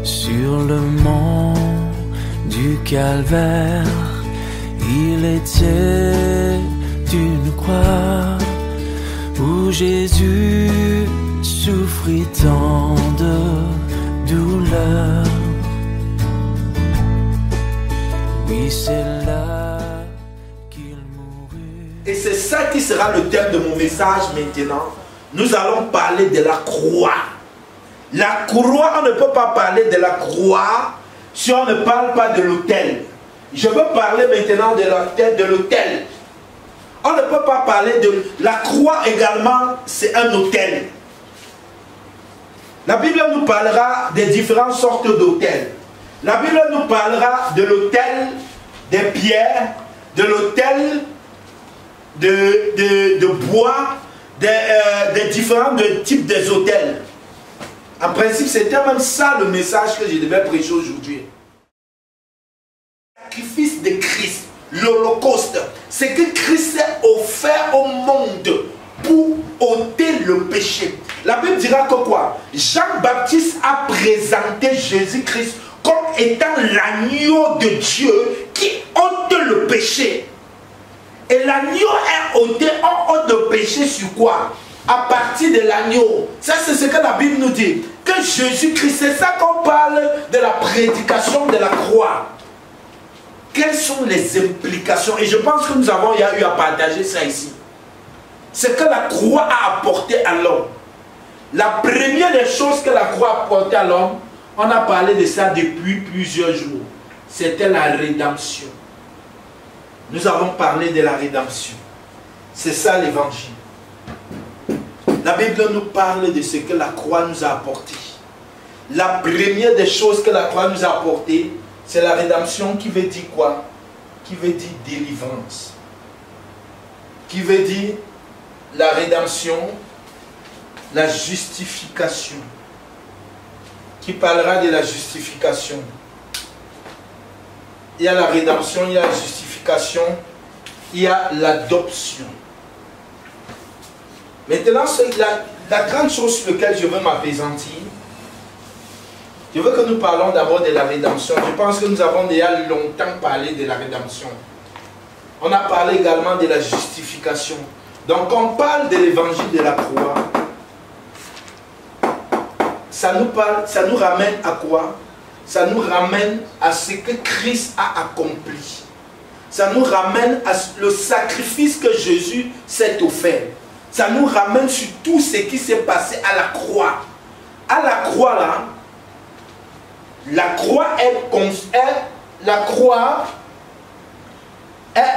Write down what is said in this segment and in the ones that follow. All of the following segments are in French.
Sur le mont du Calvaire, il était une croix où Jésus souffrit tant de douleur. Oui, c'est là qu'il mourut. Et c'est ça qui sera le thème de mon message maintenant. Nous allons parler de la croix. La croix, on ne peut pas parler de la croix si on ne parle pas de l'autel. Je veux parler maintenant de la tête de l'autel. On ne peut pas parler de la croix également, c'est un autel. La Bible nous parlera des différentes sortes d'autels. La Bible nous parlera de l'autel des pierres, de l'autel de bois, des différents types des autels. En principe, c'était même ça le message que je devais prêcher aujourd'hui. Le sacrifice de Christ, l'Holocauste, c'est que Christ a offert au monde pour ôter le péché. La Bible dira que quoi? Jean-Baptiste a présenté Jésus-Christ comme étant l'agneau de Dieu qui ôte le péché. Et l'agneau est ôté, on ôte le péché sur quoi? À partir de l'agneau. Ça, c'est ce que la Bible nous dit. Que Jésus-Christ, c'est ça qu'on parle de la prédication de la croix. Quelles sont les implications? Et je pense que nous avons eu à partager ça ici. Ce que la croix a apporté à l'homme. La première des choses que la croix a apporté à l'homme, on a parlé de ça depuis plusieurs jours. C'était la rédemption. Nous avons parlé de la rédemption. C'est ça l'évangile. La Bible nous parle de ce que la croix nous a apporté. La première des choses que la croix nous a apporté, c'est la rédemption qui veut dire quoi? Qui veut dire délivrance. Qui veut dire la rédemption, la justification. Qui parlera de la justification. Il y a la rédemption, il y a la justification, il y a l'adoption. Maintenant, la grande chose sur laquelle je veux m'appesantir, je veux que nous parlons d'abord de la rédemption. Je pense que nous avons déjà longtemps parlé de la rédemption. On a parlé également de la justification. Donc, on parle de l'évangile de la croix. Ça nous ramène à quoi? Ça nous ramène à ce que Christ a accompli. Ça nous ramène à le sacrifice que Jésus s'est offert. Ça nous ramène sur tout ce qui s'est passé à la croix. À la croix, là, la croix est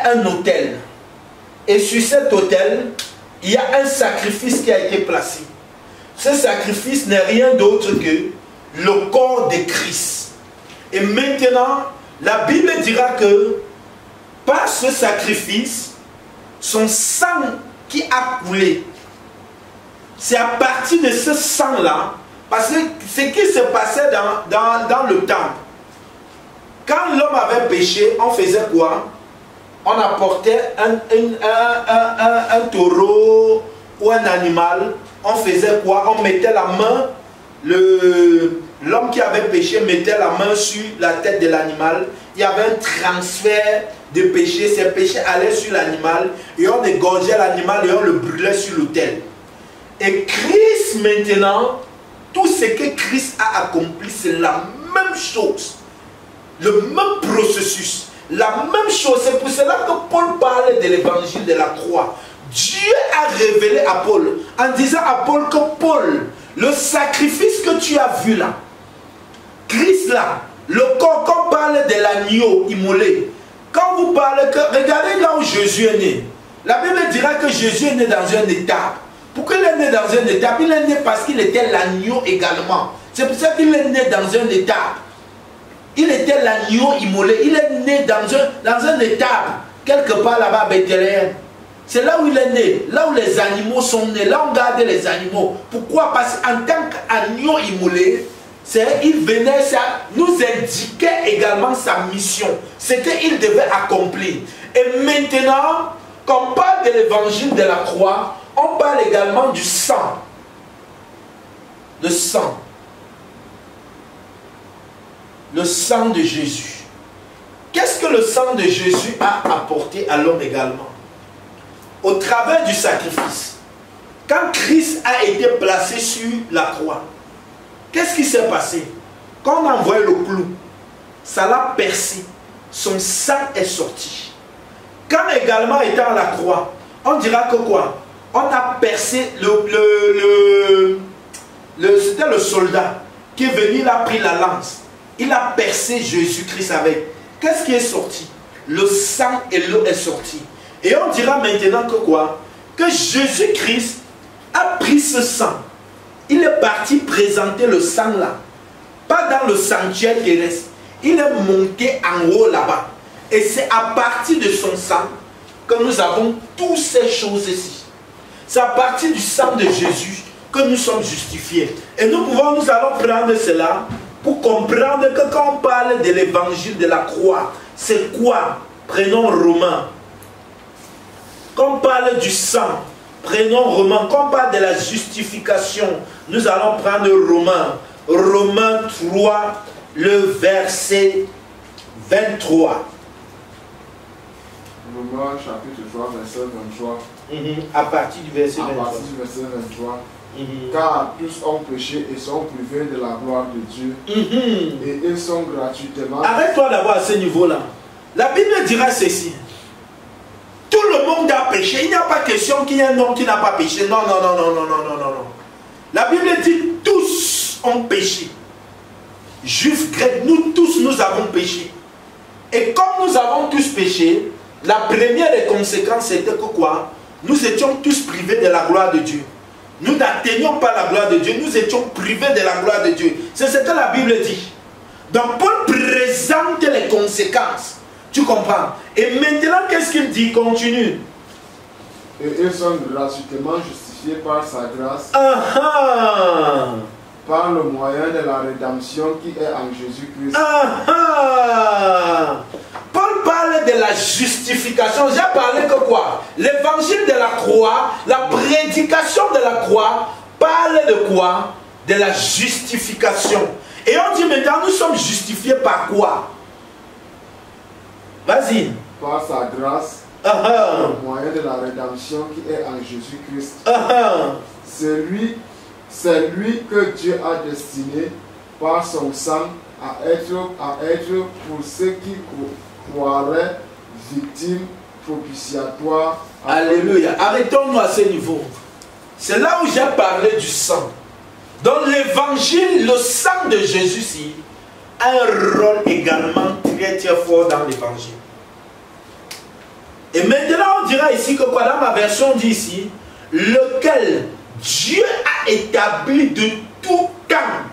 un autel. Et sur cet autel, il y a un sacrifice qui a été placé. Ce sacrifice n'est rien d'autre que le corps de Christ. Et maintenant, la Bible dira que par ce sacrifice, son sang qui a coulé, c'est à partir de ce sang-là, parce que ce qui se passait dans le temple, quand l'homme avait péché, on faisait quoi? On apportait un taureau ou un animal, on faisait quoi? On mettait la main, l'homme qui avait péché mettait la main sur la tête de l'animal. Il y avait un transfert de péché, ces péchés allaient sur l'animal et on égorgeait l'animal et on le brûlait sur l'autel. Et Christ maintenant, tout ce que Christ a accompli, c'est la même chose, le même processus, la même chose. C'est pour cela que Paul parle de l'évangile de la croix. Dieu a révélé à Paul, en disant à Paul que Paul, le sacrifice que tu as vu là, Christ là, le corps, quand on parle de l'agneau immolé, quand vous parlez que, regardez là où Jésus est né, la Bible dira que Jésus est né dans une étape. Pourquoi il est né dans une étape? Il est né parce qu'il était l'agneau également. C'est pour ça qu'il est né dans une étape. Il était l'agneau immolé. Il est né dans une étape, quelque part là-bas à Bethléem. C'est là où il est né, là où les animaux sont nés, là où on garde les animaux. Pourquoi? Parce qu'en tant qu'agneau immolé, il venait, ça nous indiquait également sa mission. C'était il devait accomplir. Et maintenant, quand on parle de l'évangile de la croix, on parle également du sang. Le sang. Le sang de Jésus. Qu'est-ce que le sang de Jésus a apporté à l'homme également? Au travers du sacrifice. Quand Christ a été placé sur la croix, qu'est-ce qui s'est passé? Quand on a envoyé le clou, ça l'a percé. Son sang est sorti. Quand également étant à la croix, on dira que quoi? On a percé c'était le soldat qui est venu, il a pris la lance. Il a percé Jésus-Christ avec. Qu'est-ce qui est sorti? Le sang et l'eau est sorti. Et on dira maintenant que quoi? Que Jésus-Christ a pris ce sang. Il est parti présenter le sang là. Pas dans le sanctuaire terrestre. Il est monté en haut là-bas. Et c'est à partir de son sang que nous avons toutes ces choses ici. C'est à partir du sang de Jésus que nous sommes justifiés. Et nous allons prendre cela pour comprendre que quand on parle de l'évangile de la croix, c'est quoi? Prenons Romains. Quand on parle du sang, prenons Romains. Quand on parle de la justification, nous allons prendre Romains. Romains 3, le verset 23. Romains chapitre 3, verset 23. À partir du verset 23. À partir du verset 23. Car tous ont péché et sont privés de la gloire de Dieu. Et ils sont gratuitement... Arrête-toi d'abord à ce niveau-là. La Bible dira ceci. Tout le monde a péché. Il n'y a pas question qu'il y ait un homme qui n'a pas péché. Non, non, non, non, non, non, non, non, non. La Bible dit tous ont péché. Juifs, grecs, nous tous, nous avons péché. Et comme nous avons tous péché, la première des conséquences c'était que quoi? Nous étions tous privés de la gloire de Dieu. Nous n'atteignions pas la gloire de Dieu, nous étions privés de la gloire de Dieu. C'est ce que la Bible dit. Donc Paul présente les conséquences. Tu comprends? Et maintenant, qu'est-ce qu'il dit? Continue. Et ils sont gratuitement justifiés par sa grâce. Par le moyen de la rédemption qui est en Jésus-Christ. Paul parle de la justification. J'ai parlé que quoi? L'évangile de la croix, la prédication de la croix, parle de quoi? De la justification. Et on dit maintenant, nous sommes justifiés par quoi? Vas-y. Par sa grâce, le moyen de la rédemption qui est en Jésus-Christ. C'est lui que Dieu a destiné par son sang à être pour ceux qui croiraient victimes propitiatoires. Alléluia. Arrêtons-nous à ce niveau. C'est là où j'ai parlé du sang. Dans l'évangile, le sang de Jésus a un rôle également très très fort dans l'évangile. Et maintenant on dira ici que quoi, dans ma version dit ici, lequel Dieu a établi de tout temps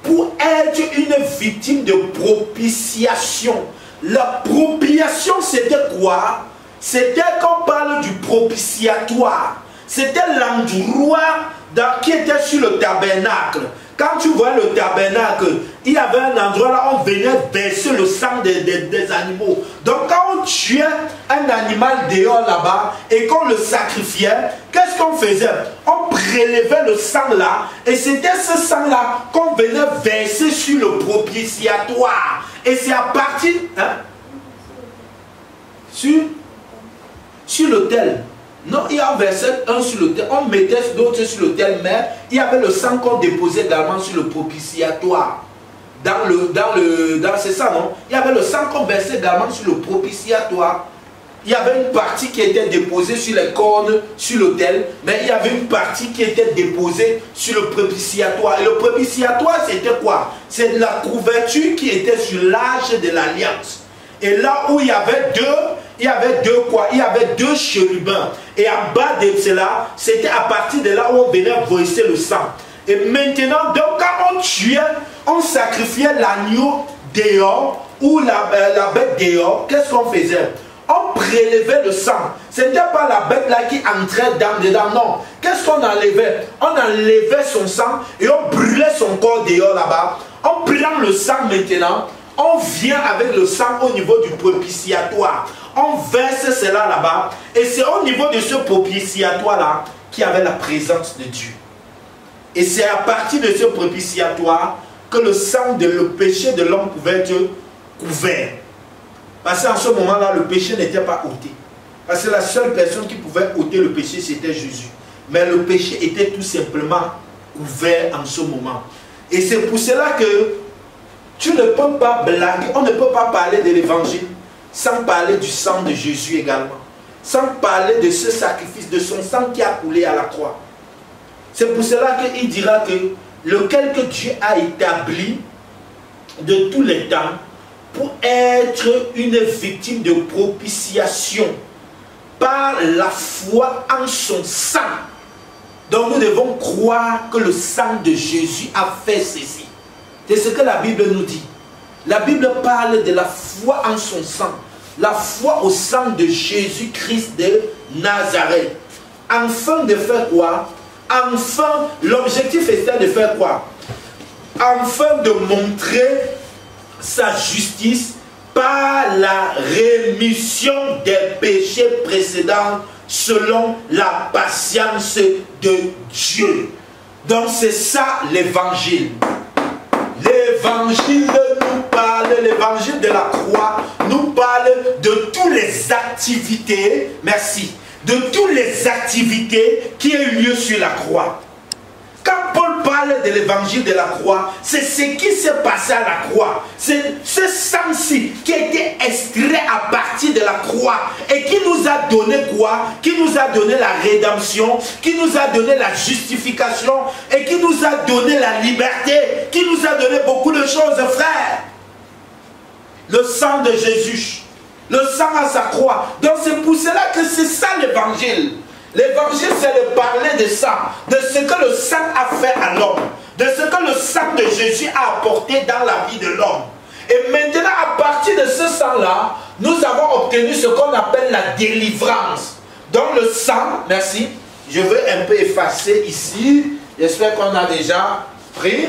pour être une victime de propitiation. La propitiation c'était quoi? C'était qu'on parle du propitiatoire. C'était l'endroit qui était sur le tabernacle. Quand tu vois le tabernacle, il y avait un endroit là où on venait verser le sang des animaux. Donc quand on tuait un animal dehors là-bas et qu'on le sacrifiait, qu'est-ce qu'on faisait? On prélevait le sang là et c'était ce sang là qu'on venait verser sur le propitiatoire. Et c'est à partir... sur l'autel. Non, il y a versé un sur l'autel, on mettait d'autres sur l'autel, mais il y avait le sang qu'on déposait également sur le propitiatoire. C'est ça, non? Il y avait le sang qu'on versait également sur le propitiatoire. Il y avait une partie qui était déposée sur les cornes, sur l'autel, mais il y avait une partie qui était déposée sur le propitiatoire. Et le propitiatoire, c'était quoi? C'est la couverture qui était sur l'arche de l'alliance. Et là où il y avait deux chérubins. Et en bas de cela, c'était à partir de là où on venait verser le sang. Et maintenant, donc quand on tuait, on sacrifiait l'agneau dehors ou la bête dehors, qu'est-ce qu'on faisait? On prélevait le sang. Ce n'était pas la bête là qui entrait dedans, non. Qu'est-ce qu'on enlevait? On enlevait son sang et on brûlait son corps dehors là-bas. On prend le sang maintenant, on vient avec le sang au niveau du propitiatoire. On verse cela là-bas. Et c'est au niveau de ce propitiatoire-là qu'il y avait la présence de Dieu. Et c'est à partir de ce propitiatoire que le sang de le péché de l'homme pouvait être couvert. Parce qu'en ce moment-là, le péché n'était pas ôté. Parce que la seule personne qui pouvait ôter le péché, c'était Jésus. Mais le péché était tout simplement couvert en ce moment. Et c'est pour cela que tu ne peux pas blaguer, on ne peut pas parler de l'évangile sans parler du sang de Jésus également. Sans parler de ce sacrifice, de son sang qui a coulé à la croix. C'est pour cela qu'il dira que lequel que Dieu a établi de tous les temps pour être une victime de propitiation par la foi en son sang. Donc nous devons croire que le sang de Jésus a fait ceci. C'est ce que la Bible nous dit. La Bible parle de la foi en son sang. La foi au sang de Jésus-Christ de Nazareth. Afin de faire quoi? Enfin, l'objectif était de faire quoi? Afin de montrer sa justice par la rémission des péchés précédents selon la patience de Dieu. Donc c'est ça l'évangile. L'évangile nous parle, l'évangile de la croix nous parle de toutes les activités, merci, de toutes les activités qui ont eu lieu sur la croix. Quand Paul parle de l'évangile de la croix, c'est ce qui s'est passé à la croix. C'est ce sang-ci qui a été extrait à partir de la croix et qui nous a donné quoi? Qui nous a donné la rédemption, qui nous a donné la justification et qui nous a donné la liberté, qui nous a donné beaucoup de choses, frère. Le sang de Jésus, le sang à sa croix. Donc c'est pour cela que c'est ça l'évangile. L'évangile, c'est de parler de ça, de ce que le sang a fait à l'homme, de ce que le sang de Jésus a apporté dans la vie de l'homme. Et maintenant, à partir de ce sang-là, nous avons obtenu ce qu'on appelle la délivrance. Donc le sang, merci, je veux un peu effacer ici, j'espère qu'on a déjà pris.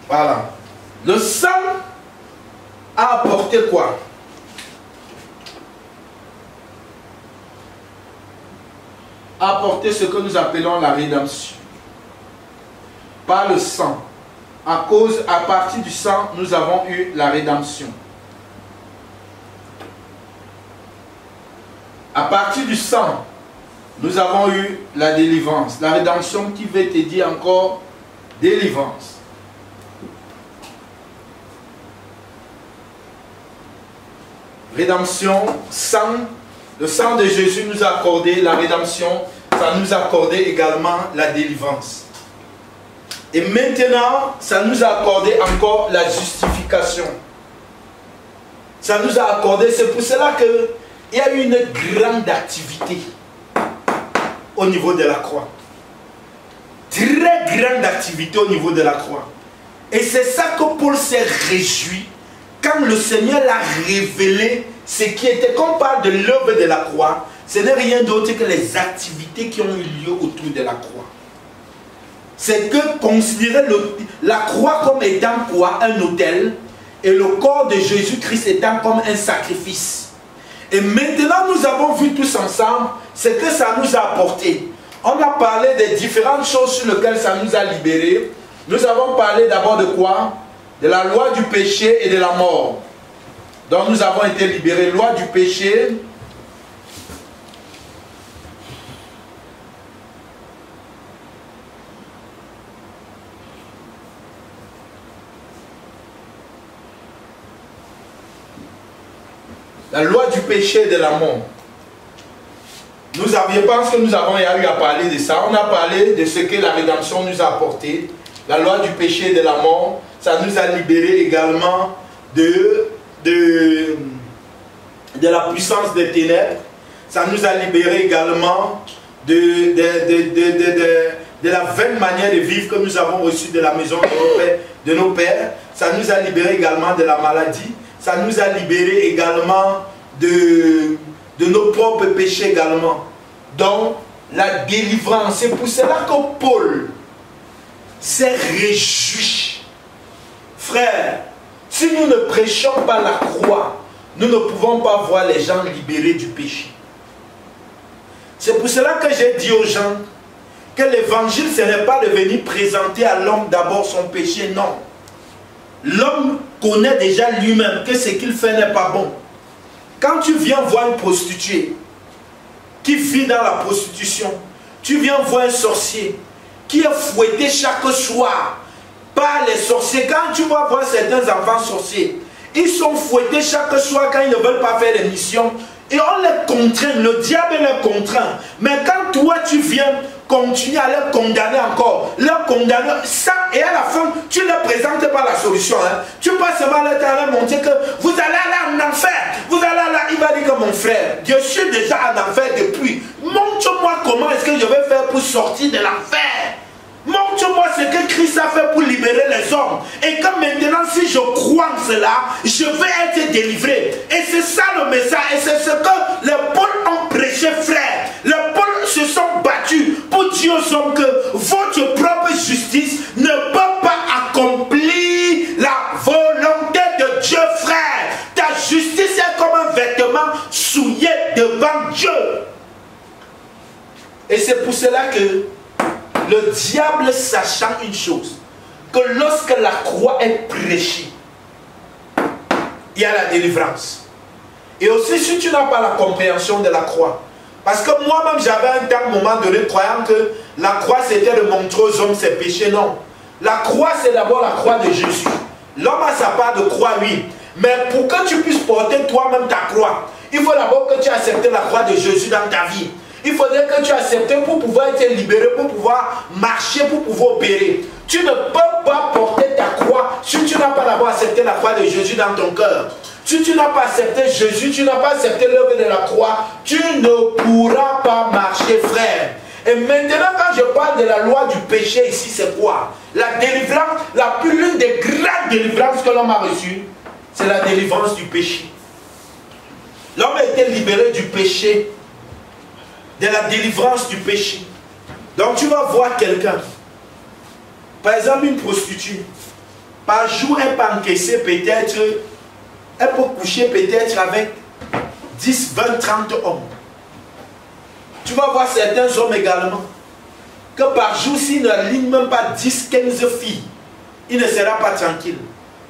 Voilà. Le sang a apporté quoi? A apporté ce que nous appelons la rédemption. Par le sang. À partir du sang, nous avons eu la rédemption. À partir du sang, nous avons eu la délivrance. La rédemption qui veut te dire encore délivrance. Rédemption, sang, le sang de Jésus nous a accordé la rédemption, ça nous a accordé également la délivrance. Et maintenant, ça nous a accordé encore la justification. Ça nous a accordé, c'est pour cela qu'il y a eu une grande activité au niveau de la croix. Très grande activité au niveau de la croix. Et c'est ça que Paul s'est réjoui. Quand le Seigneur l'a révélé, ce qui était, quand on parle de l'œuvre de la croix, ce n'est rien d'autre que les activités qui ont eu lieu autour de la croix. C'est que considérer la croix comme étant quoi? Un autel, et le corps de Jésus-Christ étant comme un sacrifice. Et maintenant nous avons vu tous ensemble ce que ça nous a apporté. On a parlé des différentes choses sur lesquelles ça nous a libérés. Nous avons parlé d'abord de quoi? De la loi du péché et de la mort. Donc nous avons été libérés. Loi du péché. La loi du péché et de la mort. Je pense que nous avons eu à parler de ça. On a parlé de ce que la rédemption nous a apporté. La loi du péché et de la mort. Ça nous a libérés également de la puissance des ténèbres. Ça nous a libérés également de la vaine manière de vivre que nous avons reçue de la maison de nos pères. Ça nous a libérés également de la maladie. Ça nous a libérés également de nos propres péchés également. Donc, la délivrance. C'est pour cela que Paul s'est réjoui. Frère, si nous ne prêchons pas la croix, nous ne pouvons pas voir les gens libérés du péché. C'est pour cela que j'ai dit aux gens que l'évangile, ce n'est pas de venir présenter à l'homme d'abord son péché, non. L'homme connaît déjà lui-même que ce qu'il fait n'est pas bon. Quand tu viens voir une prostituée qui vit dans la prostitution, tu viens voir un sorcier qui est fouetté chaque soir par les sorciers. Quand tu vas voir certains enfants sorciers, ils sont fouettés chaque soir quand ils ne veulent pas faire les missions. Et on les contraint, le diable les contraint. Mais quand toi tu viens continuer à les condamner encore, les condamner, ça, et à la fin, tu ne présentes pas la solution. Hein. Tu passes seulement à leur montrer que vous allez aller en enfer. Vous allez aller, il va dire que mon frère, je suis déjà en enfer depuis. Montre-moi comment est-ce que je vais faire pour sortir de l'enfer. Montre-moi ce que Christ a fait pour libérer les hommes. Et que maintenant, si je crois en cela, je vais être délivré. Et c'est ça le message. Et c'est ce que les Paul ont prêché, frère. Les Paul se sont battus pour dire aux hommes que votre propre justice ne peut pas accomplir la volonté de Dieu, frère. Ta justice est comme un vêtement souillé devant Dieu. Et c'est pour cela que le diable, sachant une chose, que lorsque la croix est prêchée, il y a la délivrance. Et aussi, si tu n'as pas la compréhension de la croix, parce que moi-même, j'avais un moment donné croyant que la croix, c'était de montrer aux hommes ses péchés. Non. La croix, c'est d'abord la croix de Jésus. L'homme a sa part de croix, oui. Mais pour que tu puisses porter toi-même ta croix, il faut d'abord que tu acceptes la croix de Jésus dans ta vie. Il faudrait que tu acceptes pour pouvoir être libéré, pour pouvoir marcher, pour pouvoir opérer. Tu ne peux pas porter ta croix si tu n'as pas d'abord accepté la croix de Jésus dans ton cœur. Si tu n'as pas accepté Jésus, tu n'as pas accepté l'œuvre de la croix, tu ne pourras pas marcher, frère. Et maintenant, quand je parle de la loi du péché ici, c'est quoi? La délivrance, l'une des grandes délivrances que l'homme a reçues, c'est la délivrance du péché. L'homme a été libéré du péché, de la délivrance du péché. Donc tu vas voir quelqu'un, par exemple une prostituée, par jour elle peut encaisser peut-être, elle peut coucher peut-être avec 10, 20, 30 hommes. Tu vas voir certains hommes également, que par jour s'il n'aligne même pas 10, 15 filles, il ne sera pas tranquille.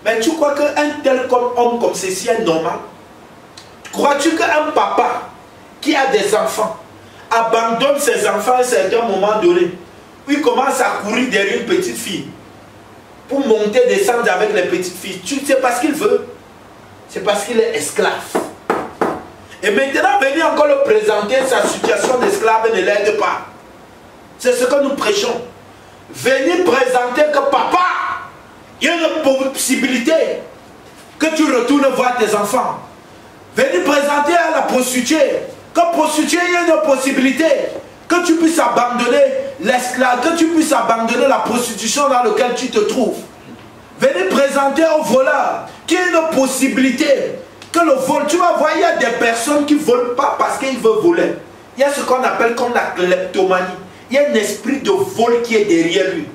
Mais tu crois qu'un tel homme comme ceci est normal? Crois-tu qu'un papa qui a des enfants abandonne ses enfants à un certain moment donné, où il commence à courir derrière une petite fille pour monter, descendre avec les petites filles? Tu sais pas ce qu'il veut? C'est parce qu'il est esclave. Et maintenant, venir encore le présenter, sa situation d'esclave ne l'aide pas. C'est ce que nous prêchons. Venir présenter que papa, il y a une possibilité que tu retournes voir tes enfants. Venir présenter à la prostituée que prostituée, il y a une possibilité que tu puisses abandonner l'esclave, que tu puisses abandonner la prostitution dans laquelle tu te trouves. Venez présenter au voleur qu'il y a une possibilité que le vol, tu vas voir, il y a des personnes qui ne volent pas parce qu'ils veulent voler. Il y a ce qu'on appelle comme la kleptomanie. Il y a un esprit de vol qui est derrière lui.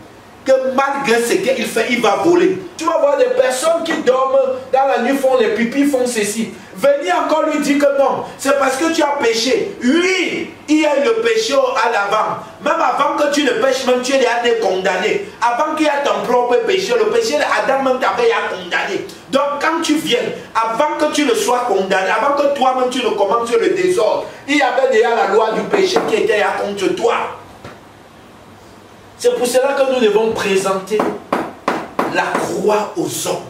Que malgré ce qu'il fait, il va voler. Tu vas voir des personnes qui dorment dans la nuit, font les pipis, font ceci. Venez encore lui dire que non, c'est parce que tu as péché. Oui, il y a le péché à l'avant. Même avant que tu ne pêches, même tu es déjà condamné. Avant qu'il y ait ton propre péché, le péché d'Adam même t'avait condamné. Donc quand tu viens, avant que tu ne sois condamné, avant que toi-même tu ne commences le désordre, il y avait déjà la loi du péché qui était là contre toi. C'est pour cela que nous devons présenter la croix aux hommes.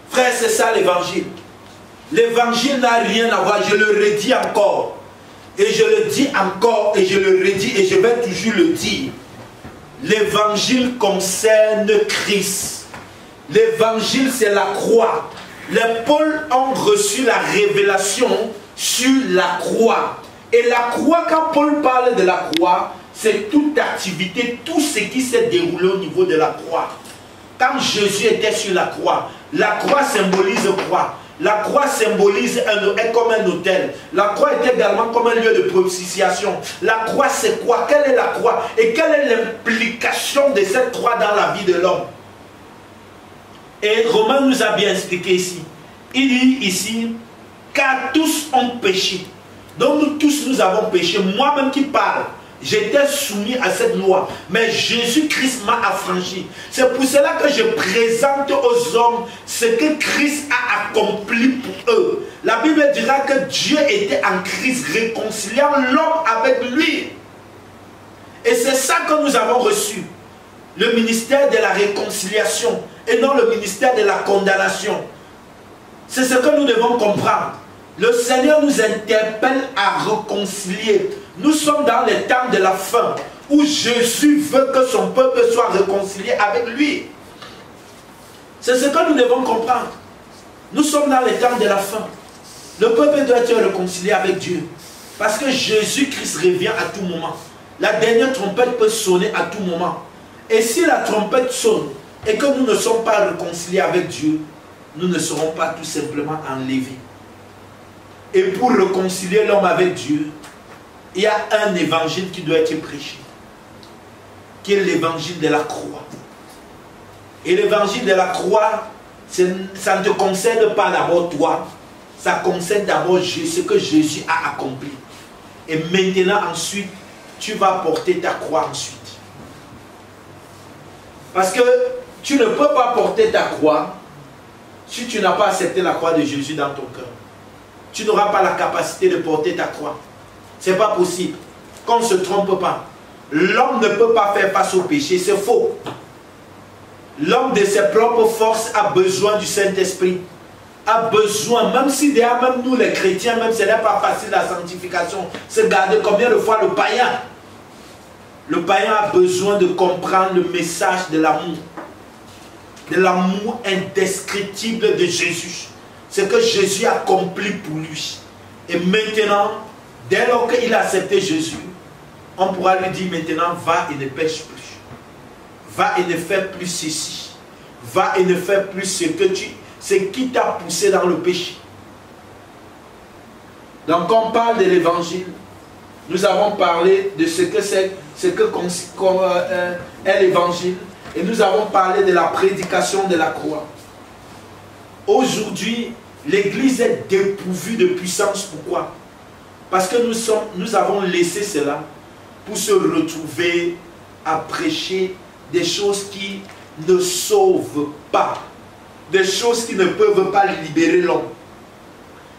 Frère, c'est ça l'évangile. L'évangile n'a rien à voir, je le redis encore. Et je le dis encore, et je le redis, et je vais toujours le dire. L'évangile concerne Christ. L'évangile, c'est la croix. Les Paul ont reçu la révélation sur la croix. Et la croix, quand Paul parle de la croix, c'est toute activité, tout ce qui s'est déroulé au niveau de la croix. Quand Jésus était sur la croix symbolise quoi? La croix symbolise est comme un autel. La croix est également comme un lieu de propitiation. La croix c'est quoi? Quelle est la croix? Et quelle est l'implication de cette croix dans la vie de l'homme? Et Romain nous a bien expliqué ici. Il dit ici, car tous ont péché. Donc nous tous nous avons péché. Moi-même qui parle, j'étais soumis à cette loi. Mais Jésus-Christ m'a affranchi. C'est pour cela que je présente aux hommes ce que Christ a accompli pour eux. La Bible dira que Dieu était en Christ réconciliant l'homme avec lui. Et c'est ça que nous avons reçu. Le ministère de la réconciliation et non le ministère de la condamnation. C'est ce que nous devons comprendre. Le Seigneur nous interpelle à réconcilier. Nous sommes dans les temps de la fin où Jésus veut que son peuple soit réconcilié avec lui. C'est ce que nous devons comprendre. Nous sommes dans les temps de la fin. Le peuple doit être réconcilié avec Dieu. Parce que Jésus-Christ revient à tout moment. La dernière trompette peut sonner à tout moment. Et si la trompette sonne et que nous ne sommes pas réconciliés avec Dieu, nous ne serons pas tout simplement enlevés. Et pour réconcilier l'homme avec Dieu, il y a un évangile qui doit être prêché, qui est l'évangile de la croix. Et l'évangile de la croix, ça ne te concerne pas d'abord toi, ça concerne d'abord ce que Jésus a accompli. Et maintenant, ensuite, tu vas porter ta croix ensuite. Parce que tu ne peux pas porter ta croix si tu n'as pas accepté la croix de Jésus dans ton cœur. Tu n'auras pas la capacité de porter ta croix. Ce n'est pas possible. Qu'on ne se trompe pas. L'homme ne peut pas faire face au péché, c'est faux. L'homme de ses propres forces a besoin du Saint-Esprit. A besoin, même si derrière, même nous les chrétiens, même ce n'est pas facile la sanctification, c'est garder combien de fois le païen. Le païen a besoin de comprendre le message de l'amour. De l'amour indescriptible de Jésus. Ce que Jésus a accompli pour lui. Et maintenant, dès lors qu'il a accepté Jésus, on pourra lui dire maintenant, va et ne pêche plus. Va et ne fais plus ceci. Va et ne fais plus ce qui t'a poussé dans le péché. Donc on parle de l'évangile. Nous avons parlé de ce que c'est, est l'évangile. Et nous avons parlé de la prédication de la croix. Aujourd'hui, l'Église est dépourvue de puissance. Pourquoi? Parce que nous avons laissé cela pour se retrouver à prêcher des choses qui ne sauvent pas. Des choses qui ne peuvent pas libérer l'homme.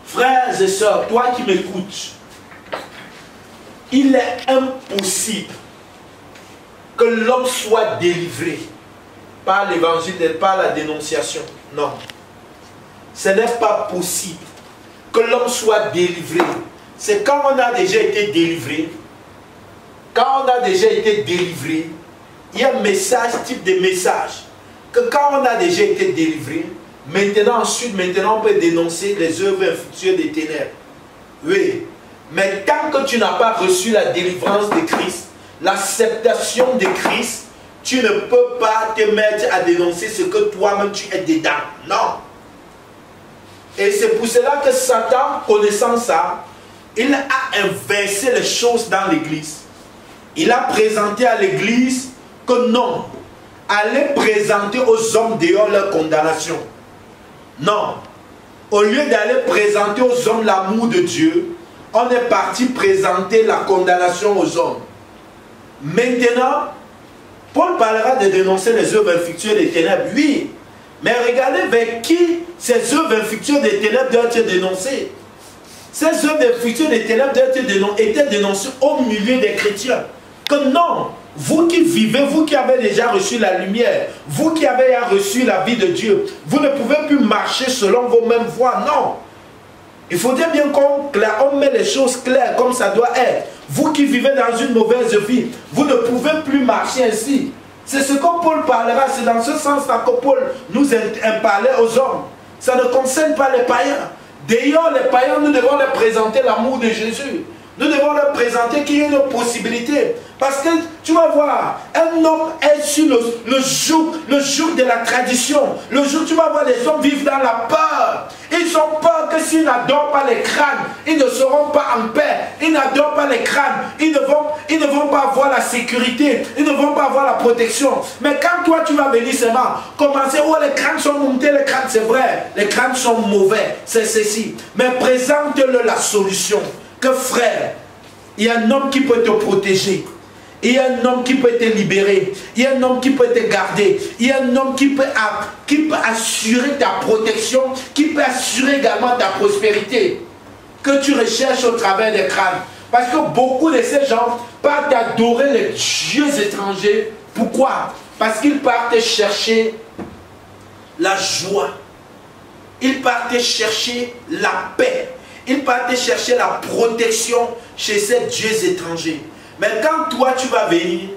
Frères et sœurs, toi qui m'écoutes, il est impossible que l'homme soit délivré par l'évangile, par la dénonciation. Non. Ce n'est pas possible que l'homme soit délivré. C'est quand on a déjà été délivré. Quand on a déjà été délivré, il y a un message, type de message, que quand on a déjà été délivré, maintenant on peut dénoncer les œuvres infructueuses des ténèbres. Oui. Mais tant que tu n'as pas reçu la délivrance de Christ, l'acceptation de Christ, tu ne peux pas te mettre à dénoncer ce que toi-même tu es dedans. Non. Et c'est pour cela que Satan, connaissant ça, il a inversé les choses dans l'église. Il a présenté à l'église que non, allez présenter aux hommes dehors leur condamnation. Non. Au lieu d'aller présenter aux hommes l'amour de Dieu, on est parti présenter la condamnation aux hommes. Maintenant, Paul parlera de dénoncer les œuvres infructueuses des ténèbres. Oui, mais regardez vers qui ces œuvres infructueuses des ténèbres doivent être dénoncées. Ces œuvres infructueuses des ténèbres doivent être dénoncées au milieu des chrétiens. Que non, vous qui vivez, vous qui avez déjà reçu la lumière, vous qui avez reçu la vie de Dieu, vous ne pouvez plus marcher selon vos mêmes voies. Non. Il faudrait bien qu'on met les choses claires comme ça doit être. Vous qui vivez dans une mauvaise vie, vous ne pouvez plus marcher ainsi. C'est ce que Paul parlera. C'est dans ce sens-là que Paul nous parlait aux hommes. Ça ne concerne pas les païens. D'ailleurs, les païens, nous devons leur présenter l'amour de Jésus. Nous devons leur présenter qu'il y a une possibilité. Parce que tu vas voir, un homme est sur le joug de la tradition. Le jour, tu vas voir, les hommes vivent dans la peur. Ils ont peur que s'ils n'adorent pas les crânes, ils ne seront pas en paix. Ils n'adorent pas les crânes. Ils ne vont pas avoir la sécurité. Ils ne vont pas avoir la protection. Mais quand toi, tu vas venir seulement commencer, oh, les crânes sont montés, les crânes, c'est vrai. Les crânes sont mauvais, c'est ceci. Mais présente-le la solution. Que frère, il y a un homme qui peut te protéger. Il y a un homme qui peut te libérer. Il y a un homme qui peut te garder. Il y a un homme qui peut assurer ta protection, qui peut assurer également ta prospérité. Que tu recherches au travers des crânes. Parce que beaucoup de ces gens partent adorer les dieux étrangers. Pourquoi? Parce qu'ils partent chercher la joie. Ils partent chercher la paix. Ils partent chercher la protection chez ces dieux étrangers. Mais quand toi tu vas venir,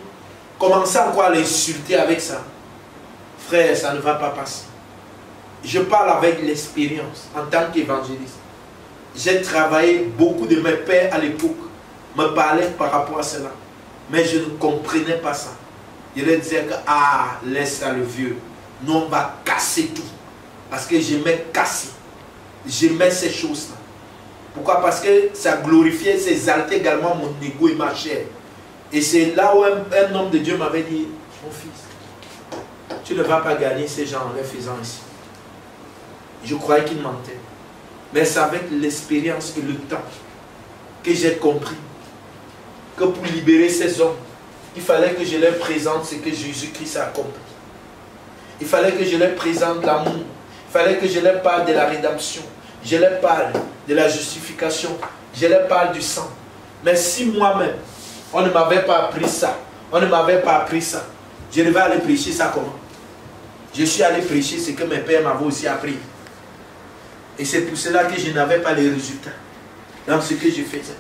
commencer encore à l'insulter avec ça, frère, ça ne va pas passer. Je parle avec l'expérience en tant qu'évangéliste. J'ai travaillé, beaucoup de mes pères à l'époque me parlaient par rapport à cela. Mais je ne comprenais pas ça. Je leur disais que, ah, laisse ça le vieux. Nous on va casser tout. Parce que j'aimais casser. J'aimais ces choses-là. Pourquoi? Parce que ça glorifiait, ça exaltait également mon ego et ma chair. Et c'est là où un homme de Dieu m'avait dit, mon fils, tu ne vas pas gagner ces gens en les faisant ici. Je croyais qu'il mentait. Mais c'est avec l'expérience et le temps que j'ai compris que pour libérer ces hommes, il fallait que je leur présente ce que Jésus-Christ a accompli. Il fallait que je leur présente l'amour. Il fallait que je leur parle de la rédemption. Je leur parle de la justification. Je leur parle du sang. Mais si moi-même, on ne m'avait pas appris ça, on ne m'avait pas appris ça, je devais aller prêcher ça comment? Je suis allé prêcher ce que mes pères m'avaient aussi appris. Et c'est pour cela que je n'avais pas les résultats dans ce que je faisais.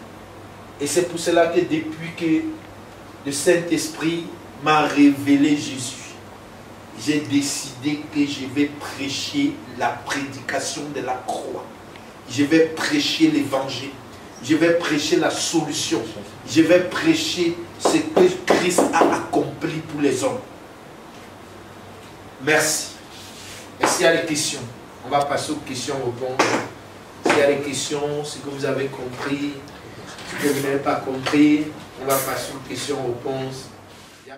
Et c'est pour cela que depuis que le Saint-Esprit m'a révélé Jésus, j'ai décidé que je vais prêcher la prédication de la croix. Je vais prêcher l'évangile. Je vais prêcher la solution. Je vais prêcher ce que Christ a accompli pour les hommes. Merci. Et s'il y a des questions, on va passer aux questions-réponses. S'il y a des questions, ce que vous avez compris, ce que vous n'avez pas compris, on va passer aux questions-réponses.